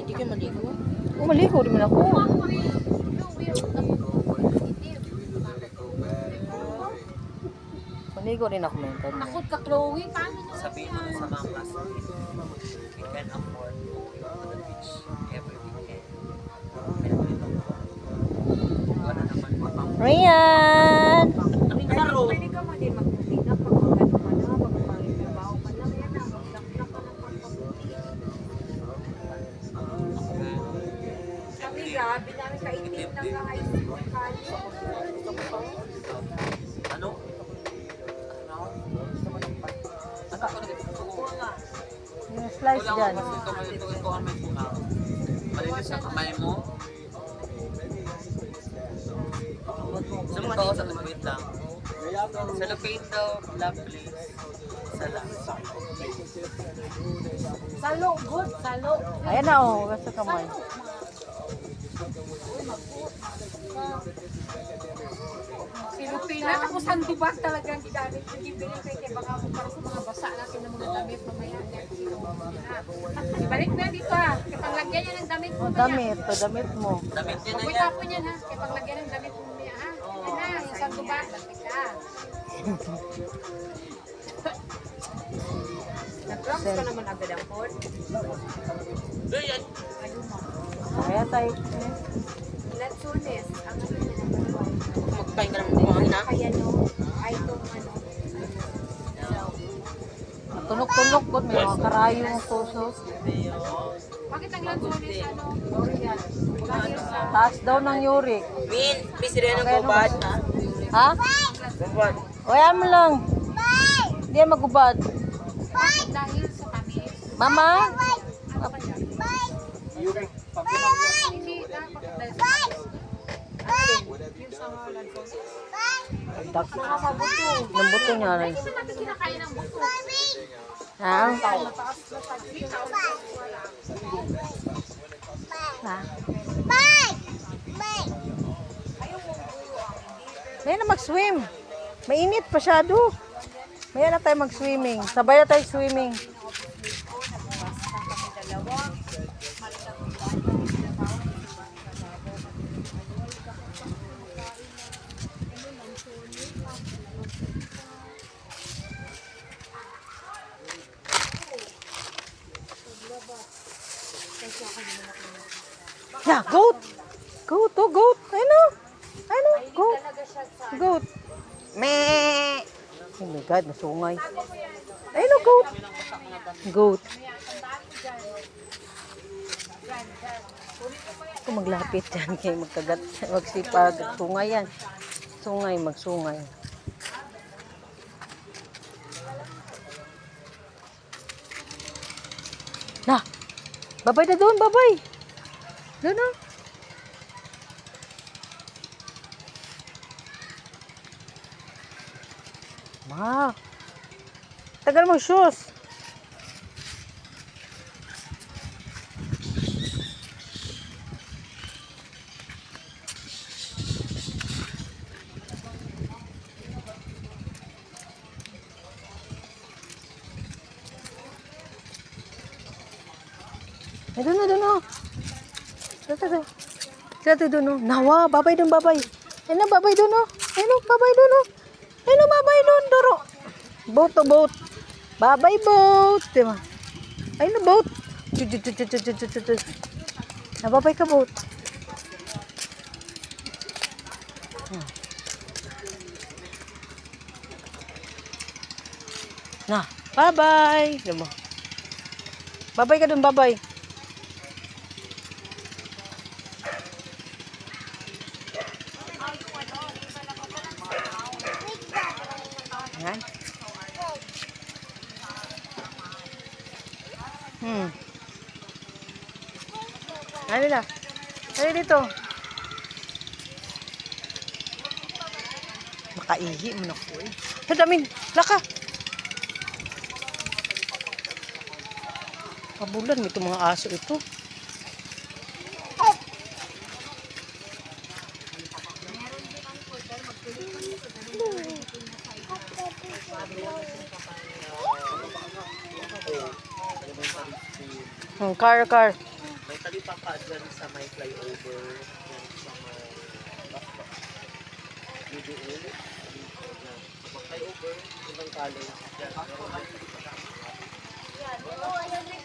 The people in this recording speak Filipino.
Hindi ka maligo. Maligo din man ako. Maligo rin ako minsan. Takot ka, Chloe. Paano na? Sabihin mo sa mga classmates, we can afford going to the beach every weekend. Wala naman mapang Ryan! Pwede ka mo din magputina pag mag-ano ka na, pag magtrabaho ka na, yan na, magdakdak ka ng pagpaputi. Kami grabe namin kaitim ng high school college. ano? Yung slice Wala dyan. ko kasi ito ang may bunga. Malinis ang kamay mo. Sumunod ako sa lupit lang. Sa lupit daw, black place. Sa lang. Salo, good, salo. Ayan na oh, basta kamay. Pilipina, ako sandubat talaga ang ginamit ko. Gibili ko kay baka mo para sa mga basa natin ng mga damit mamaya. Balik na dito ah. Kapanglagyan niya ng damit mo. Oh, damit. To damit mo. Damit din na Pagwit yan. po niyan ha. Kapanglagyan ng damit mo mamaya ha. Yan na, yung sandubat. Balik ka. Nag-drops ka naman agad ang phone. Ganyan. Kaya tayo. Latsunes. Ang ano na Magpahinga ka ng buhangin na. kaya no, ay itong ano. Tunok-tunok po. May mga karayo ng susos. Bakit ang latsunes ano? Oriental. Bakit sa Taas daw ng uric. Min, bisireno Okay, ko bad. Ha? Gubad. O yan mo lang. Hindi yan magubad. dahil sa tamis. Mama? Ano ba yan? Hindi na, bakit dahil sa tamis? Yung sa mga latsunes. Nakakabuto. Ng buto niya rin. Hindi natin kinakain ng buto. Ha? Mataas na sa dito. Wala. Ha? Ayaw mo buyo ang hindi. May na mag-swim. Mainit pasyado. Maya na tayo mag-swimming. Sabay na tayo swimming. Yeah, goat. Goat, oh, goat. Ayun o. Ayun o, goat. Goat. Meh. Oh my God, masungay. Ayun o, goat. Goat. Kung maglapit yan, kaya magkagat, magsipag, sungay yan. Sungay, magsungay. Na, babay na doon, babay. Doon na. Ma, tagal mo shoes. Ay, doon na, doon na. Doon. Sila doon, no. Nawa, babay doon, babay. Ayun na, babay doon, no. Ayun na, babay doon, no. Ayun na, babay doon, duro. Boat to boat. Babay boat. Diba? Ayun na, boat. Nababay ka, boat. Na, bye-bye. Diba? Babay ka doon, babay. Yan. Ano na? Ano dito? Makaihi mo na ko eh. Damin, laka. Pabulan mo itong mga aso ito. Car. Talipang ka dyan sa may flyover. Yan sa may Basba. UDL. Sa flyover, ibang college. Yan.